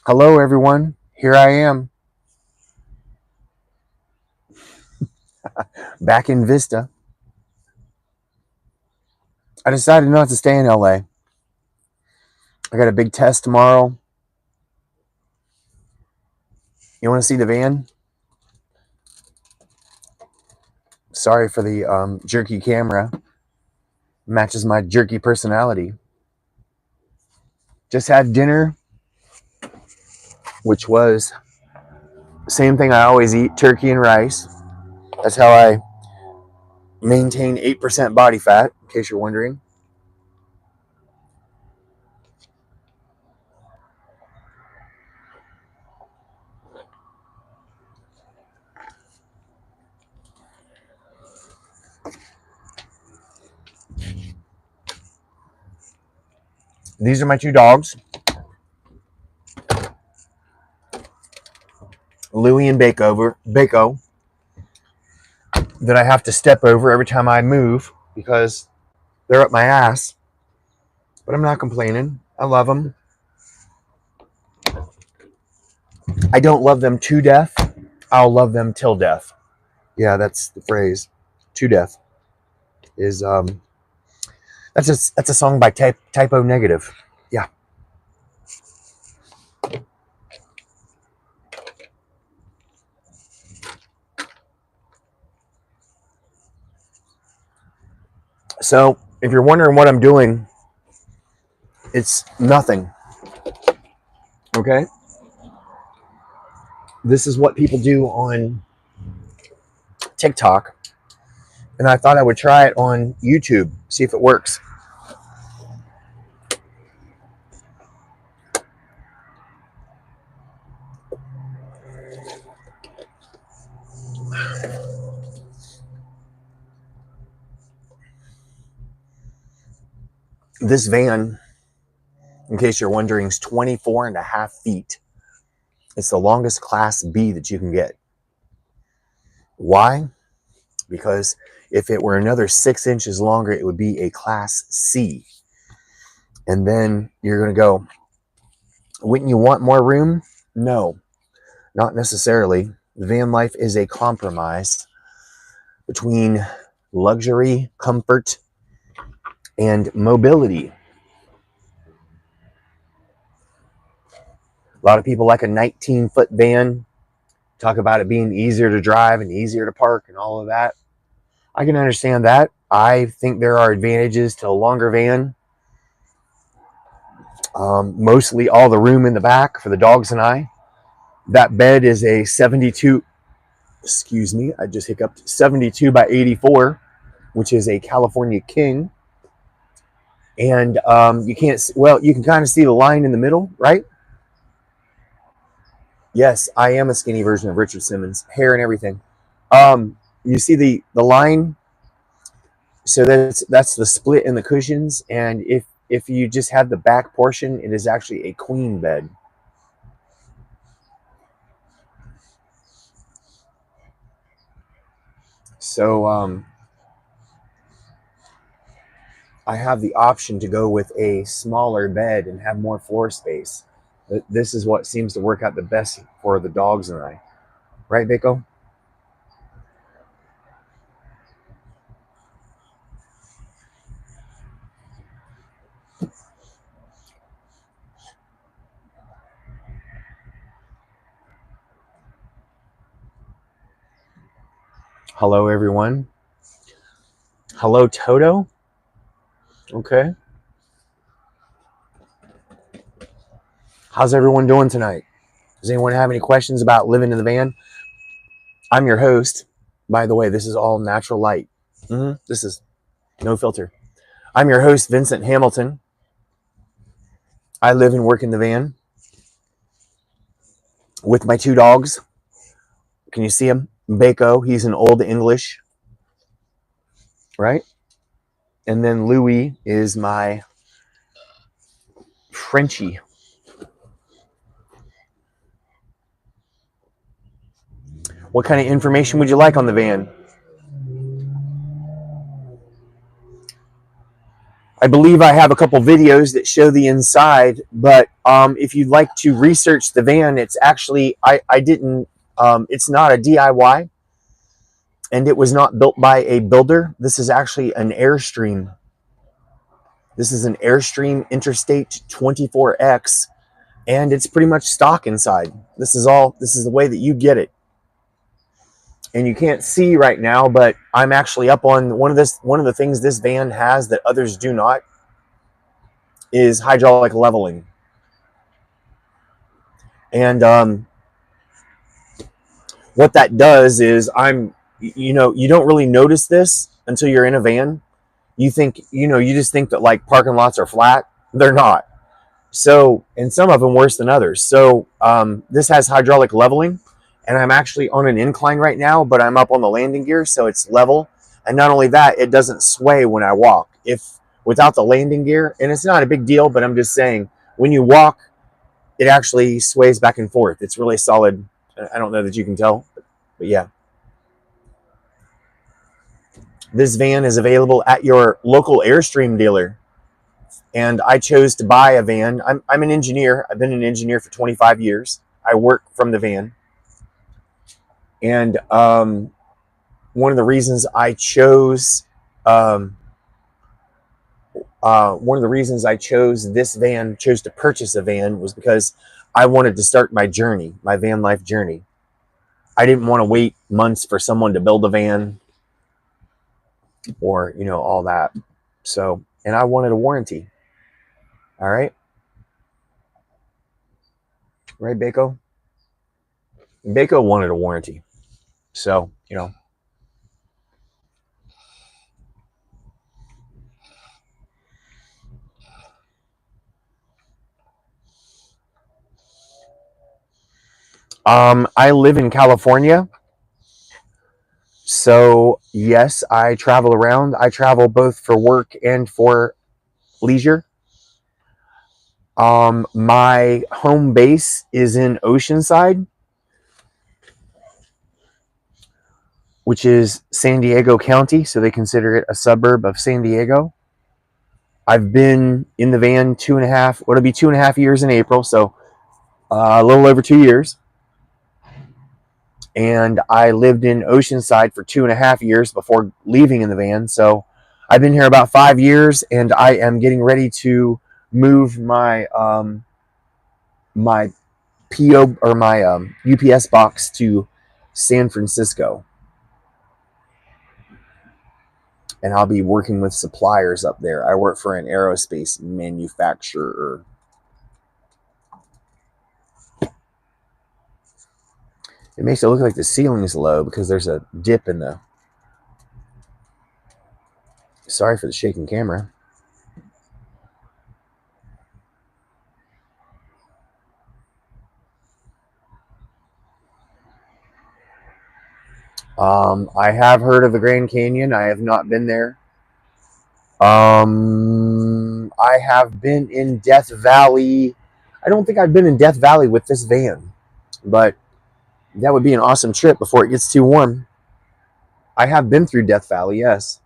Hello, everyone. Here I am, back in Vista. I decided not to stay in LA. I got a big test tomorrow. You want to see the van? Sorry for the jerky camera. Matches my jerky personality. Just had dinner, which was the same thing I always eat, turkey and rice. That's how I maintain 8% body fat, in case you're wondering. These are my two dogs, Louie and Bako, that I have to step over every time I move because they're up my ass. But I'm not complaining. I love them. I don't love them to death. I'll love them till death. Yeah, that's the phrase. To death is that's a song by Typo Negative. Yeah. So if you're wondering what I'm doing, it's nothing. Okay. This is what people do on TikTok, and I thought I would try it on YouTube, see if it works. This van, in case you're wondering, is 24 and a half feet. It's the longest Class B that you can get. Why? Because if it were another 6 inches longer, it would be a Class C. And then you're going to go, wouldn't you want more room? No, not necessarily. Van life is a compromise between luxury, comfort, and mobility. A lot of people like a 19-foot van, talk about it being easier to drive and easier to park and all of that. I can understand that. I think there are advantages to a longer van. Mostly all the room in the back for the dogs and I. That bed is a 72, excuse me, I just hiccuped, 72 by 84, which is a California King. And you can kind of see the line in the middle, right? Yes, I am a skinny version of Richard Simmons, hair and everything. You see the line? So that's the split in the cushions, and if you just have the back portion, it is actually a queen bed. So I have the option to go with a smaller bed and have more floor space. This is what seems to work out the best for the dogs and I. Right, Biko? Hello, everyone. Hello, Toto. Okay. How's everyone doing tonight? Does anyone have any questions about living in the van? I'm your host. By the way, this is all natural light. This is no filter. I'm your host, Vincent Hamilton. I live and work in the van with my two dogs. Can you see him? Bako, he's an Old English, right? And then Louie is my Frenchie. What kind of information would you like on the van? I believe I have a couple videos that show the inside, but if you'd like to research the van, it's actually, I didn't, it's not a DIY, and it was not built by a builder. This is actually an Airstream. This is an Airstream Interstate 24X, and it's pretty much stock inside. This is the way that you get it. And you can't see right now, but I'm actually up on one of the things this van has that others do not is hydraulic leveling. And what that does is you don't really notice this until you're in a van. You think, you just think that like parking lots are flat. They're not. So, and some of them worse than others. So this has hydraulic leveling, and I'm actually on an incline right now, but I'm up on the landing gear, so it's level. And not only that, it doesn't sway when I walk. If without the landing gear, and it's not a big deal, but I'm just saying, when you walk, it actually sways back and forth. It's really solid. I don't know that you can tell, but yeah. This van is available at your local Airstream dealer. And I chose to buy a van. I'm an engineer. I've been an engineer for 25 years. I work from the van. And one of the reasons I chose this van, chose to purchase a van, was because I wanted to start my journey, my van life journey. I didn't want to wait months for someone to build a van or, all that. So, and I wanted a warranty. All right. Right, Bako? Bako wanted a warranty. So, I live in California. So, yes, I travel around. I travel both for work and for leisure. My home base is in Oceanside, which is San Diego County, so they consider it a suburb of San Diego. I've been in the van it'll be 2.5 years in April, so a little over 2 years. And I lived in Oceanside for 2.5 years before leaving in the van. So I've been here about 5 years, and I am getting ready to move my my PO or my UPS box to San Francisco, and I'll be working with suppliers up there. I work for an aerospace manufacturer. It makes it look like the ceiling is low because there's a dip in the... Sorry for the shaking camera. I have heard of the Grand Canyon. I have not been there. I have been in Death Valley. I don't think I've been in Death Valley with this van, but that would be an awesome trip before it gets too warm. I have been through Death Valley, yes.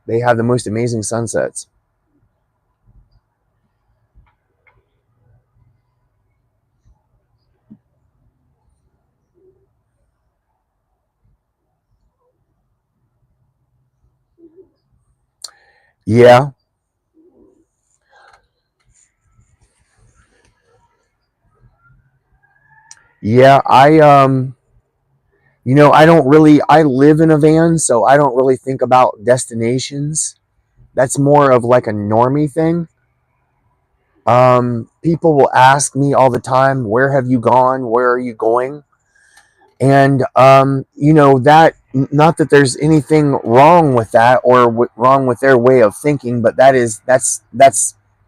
They have the most amazing sunsets. Yeah. Yeah, I I live in a van, so I don't really think about destinations. That's more of like a normie thing. People will ask me all the time, where have you gone? Where are you going? And that, not that there's anything wrong with that or wrong with their way of thinking, but that's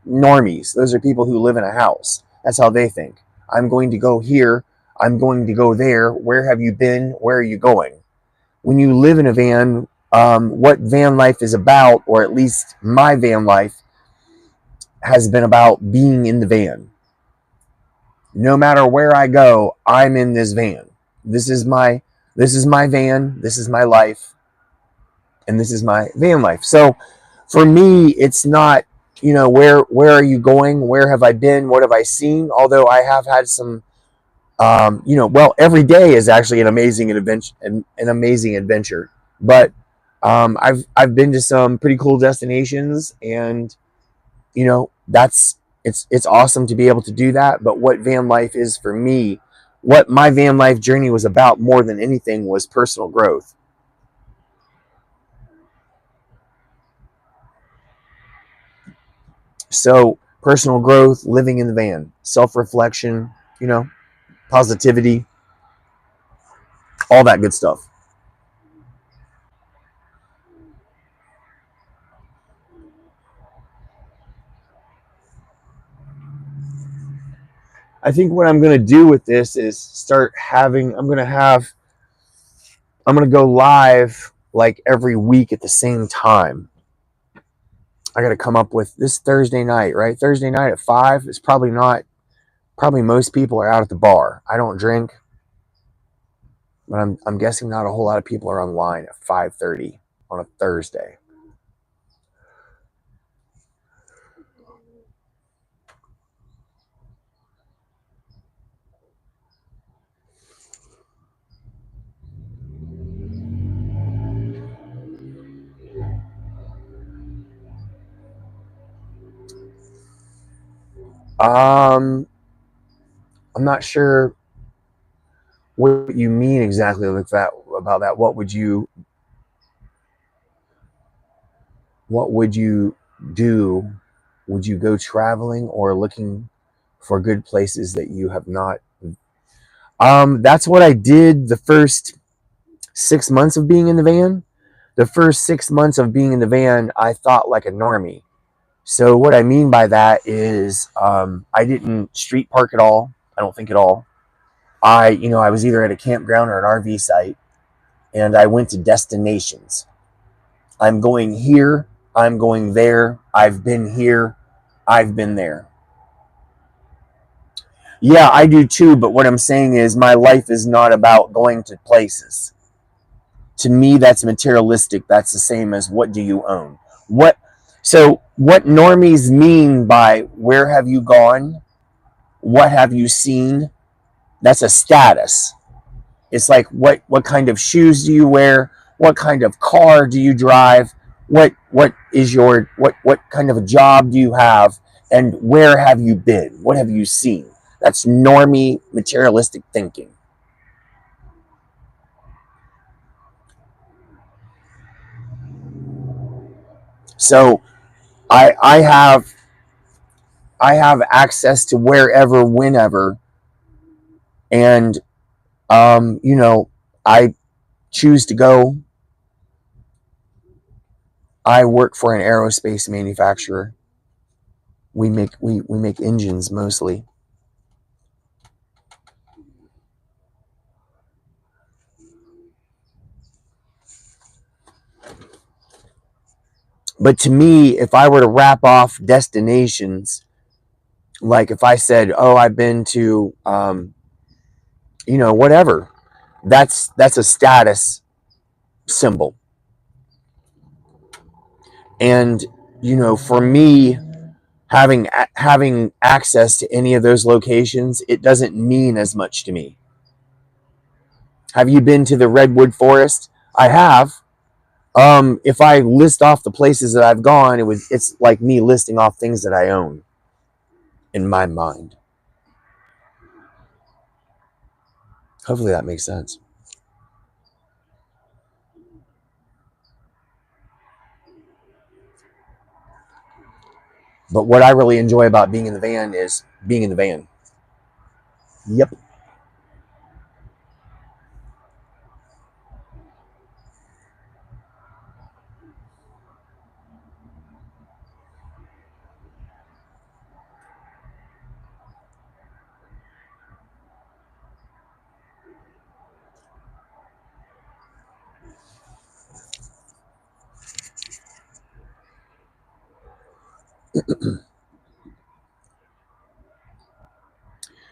normies. Those are people who live in a house. That's how they think. I'm going to go here. I'm going to go there. Where have you been? Where are you going? When you live in a van, what van life is about, or at least my van life, has been about being in the van. No matter where I go, I'm in this van. This is my van. This is my life, and this is my van life. So, For me, it's not, where are you going? Where have I been? What have I seen? Although I have had some, well, every day is actually an amazing adventure. But I've been to some pretty cool destinations, and that's it's awesome to be able to do that. But what van life is for me, what my van life journey was about more than anything was personal growth. So personal growth, living in the van, self-reflection, positivity, all that good stuff. I think what I'm going to do with this is I'm going to go live like every week at the same time. I got to come up with this Thursday night, right? Thursday night at 5 is probably most people are out at the bar. I don't drink, but I'm guessing not a whole lot of people are online at 5:30 on a Thursday. Um, I'm not sure what you mean exactly with that about that. What would you do? Would you go traveling or looking for good places that you have not? That's what I did the first 6 months of being in the van. The first 6 months of being in the van, I thought like a normie. So what I mean by that is, I didn't street park at all. I don't think at all. I was either at a campground or an RV site, and I went to destinations. I'm going here. I'm going there. I've been here. I've been there. Yeah, I do too. But what I'm saying is, my life is not about going to places. To me, that's materialistic. That's the same as what do you own? What So what normies mean by where have you gone? What have you seen? That's a status. It's like what kind of shoes do you wear? What kind of car do you drive? What kind of a job do you have? And where have you been? What have you seen? That's normie materialistic thinking. So I have access to wherever, whenever, and I choose to go. I work for an aerospace manufacturer. We make engines mostly. But to me, if I were to wrap off destinations, like if I said, "Oh, I've been to, whatever," that's a status symbol. And for me, having access to any of those locations, it doesn't mean as much to me. Have you been to the redwood forest? I have. If I list off the places that I've gone, it's like me listing off things that I own in my mind. Hopefully that makes sense. But what I really enjoy about being in the van is being in the van. Yep.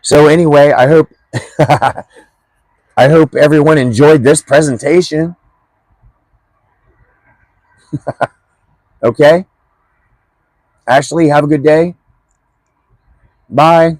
So anyway, I hope I hope everyone enjoyed this presentation. Okay? Ashley, have a good day. Bye.